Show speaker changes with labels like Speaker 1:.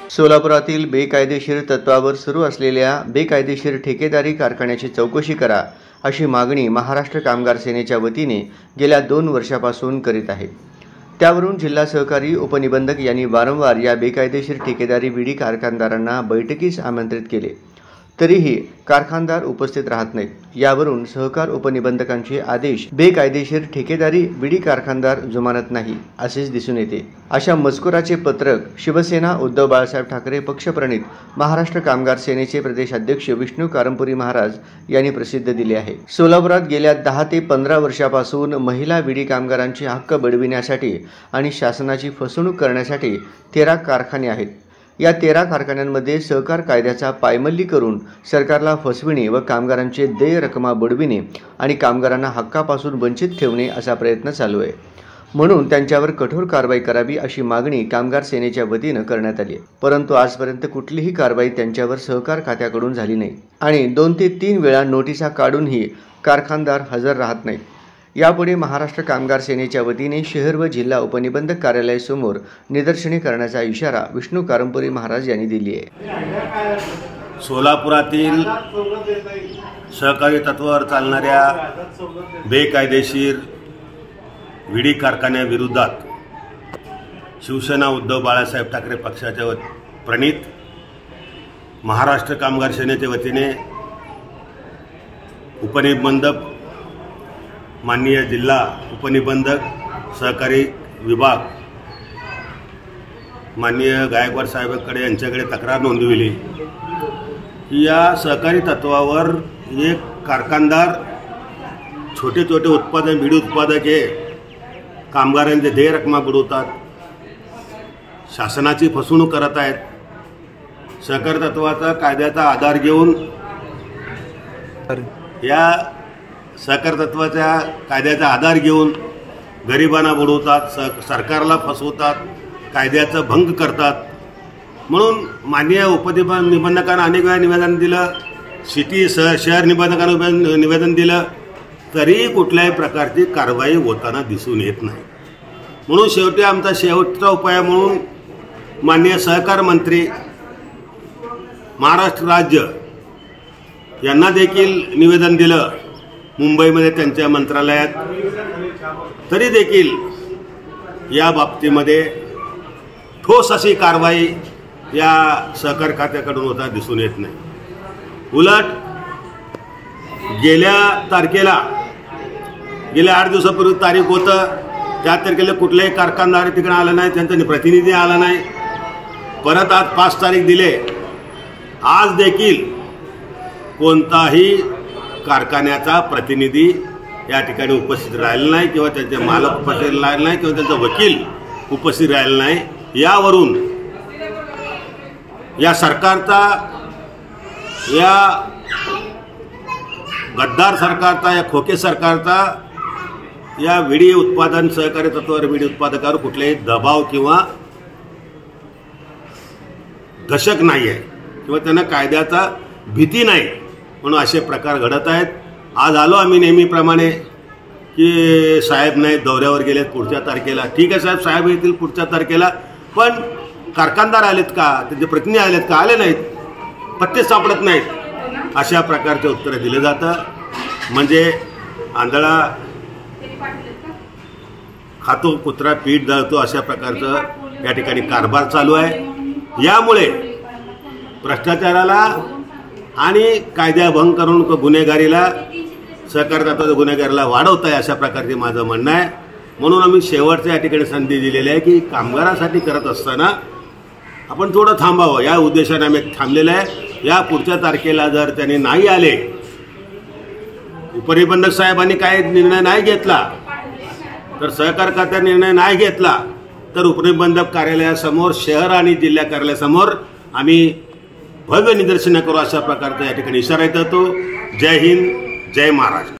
Speaker 1: सोलापुरातील बेकायदेशीर तत्वावर सुरू असलेल्या बेकायदेशीर ठेकेदारी कारखान्याची चौकशी करा अशी मागणी महाराष्ट्र कामगार सेनेच्या वतीने गेल्या 2 वर्षापासून करीत आहे। त्यावरून जिल्हा सहकारी उपनिबंधक यांनी वारंवार या बेकायदेशीर ठेकेदारी विडी कारखानदारांना बैठकीस आमंत्रित केले, तरीही कारखानदार उपस्थित राहत नाहीत। यावरून सहकार उपनिबंधकांचे आदेश बेकायदेशीर ठेकेदारी विडी कारखानदार जुमानत नाही असेच दिसून येते। अशा मजकुराचे पत्रक शिवसेना उद्धव बाळासाहेब ठाकरे पक्षप्रणित महाराष्ट्र कामगार सेनेचे प्रदेश अध्यक्ष विष्णू कारंपुरी महाराज यांनी प्रसिद्ध दिले आहे। सोलापुरात गेल्या 10 ते 15 वर्षापासून महिला विडी कामगारांचे हक्क बळविण्यासाठी आणि शासनाची फसवणूक करण्यासाठी 13 कारखाने आहेत। या 13 कारखान्यांमध्ये सहकार कायद्याचा पायमल्ली करून सरकारला फसविणे व कामगारांचे देय रकमा बुडविणे आणि कामगारांना हक्कापासून वंचित ठेवणे असा प्रयत्न चालू आहे। म्हणून त्यांच्यावर कठोर कारवाई करावी अशी मागणी कामगार सेनेच्या वतीने करण्यात आली, परंतु आजपर्यंत कुठलीही कारवाई त्यांच्यावर सहकार खात्याकडून झाली नाही आणि 2 ते 3 वेळा नोटिसा काढूनही कारखानदार हजर राहत नाहीत। यापुढे महाराष्ट्र कामगार सेनेच्या वतीने शहर व जिल्हा उपनिबंधक कार्यालयासमोर निदर्शने करण्याचा इशारा विष्णू कारंपुरी महाराज यांनी दिली आहे।
Speaker 2: सोलापुरातील सहकारी तत्वावर चालणाऱ्या बेकायदेशीर विडी कारखान्याविरोधात शिवसेना उद्धव बाळासाहेब ठाकरे पक्षाच्या प्रणित महाराष्ट्र कामगार सेनेच्या वतीने उपनिबंधक माननीय जिल्हा उपनिबंधक सहकारी विभाग माननीय गायकवाड साहेबांकडे यांच्याकडे तक्रार नोंदविली की या सहकारी तत्वावर एक कारखानदार छोटे छोटे उत्पादन बीडी उत्पादक हे कामगारांचे देय रकमा बुडवतात, शासनाची फसवणूक करत आहेत। सहकारी तत्वाचा कायद्याचा आधार घेऊन या सहकारी तत्वाच्या कायद्याचा आधार घेऊन गरिबांना बुडवतात, सरकारला फसवतात, कायद्याचा भंग करतात। म्हणून माननीय उपनिबंधकांना अनेक वेळा निवेदन दिलं, शहर निबंधकांना निवेदन दिलं, तरी कुठल्याही प्रकारची कारवाई होताना दिसून येत नाही। म्हणून शेवटी आमचा शेवटचा उपाय म्हणून माननीय सहकार मंत्री महाराष्ट्र राज्य यांना देखील निवेदन दिलं मुंबईमध्ये त्यांच्या मंत्रालयात, तरी देखील या बाबतीमध्ये ठोस अशी कारवाई या सहकार खात्याकडून होता दिसून येत नाही। उलट गेल्या 8 दिवसापूर्वी तारीख होतं, त्या तारखेला कुठल्याही कारखानदार तिकडे आला नाही, त्यांचा प्रतिनिधी आला नाही। परत आज 5 तारीख दिले, आज देखील कोणताही कारखान्याचा प्रतिनिधी या ठिकाणी उपस्थित राहिला नाही किंवा त्यांचे मालक उपस्थित राहिले नाही किंवा त्यांचा वकील उपस्थित राहिला नाही। यावरून या सरकारचा, या गद्दार सरकारचा, या खोके सरकारचा या विडी उत्पादन सहकारी तत्वावर विडी उत्पादकावर कुठलाही दबाव किंवा दशक नाही आहे किंवा त्यांना कायद्याचा भीती नाही, म्हणून असे प्रकार घडत आहेत। आज आलो आम्ही नेहमीप्रमाणे की साहेब नाही, दौऱ्यावर गेलेत पुढच्या तारखेला। ठीक आहे साहेब, साहेब येतील पुढच्या तारखेला, पण कारखानदार आलेत का, त्यांचे प्रतिनिधी आलेत का? आले नाहीत, पत्ते सापडत नाहीत। अशा प्रकारचे उत्तर दिले जातं, म्हणजे आंधळा खातो कुत्रा पीठ जाळतो अशा प्रकारचं या ठिकाणी कारभार चालू आहे। यामुळे भ्रष्टाचाराला आणि कायद्याभंग करून गुन्हेगारीला, सहकारी तत्वाच्या गुन्हेगारीला वाढवत आहे अशा प्रकारचे माझं म्हणणं आहे। म्हणून आम्ही शेवटच्या या ठिकाणी संधी दिलेली आहे की कामगारासाठी करत असताना आपण थोडं थांबावं, या उद्देशाने आम्ही थांबलेलं आहे। या पुढच्या तारखेला जर त्यांनी नाही आले, उपनिबंधक साहेबांनी काही निर्णय नाही घेतला, तर सहकार खात्याने निर्णय नाही घेतला, तर उपनिबंधक कार्यालयासमोर, शहर आणि जिल्हा कार्यालयासमोर आम्ही भव्य निदर्शनं करू अशा प्रकारचा या ठिकाणी इशारा देतो। जय हिंद, जय महाराष्ट्र।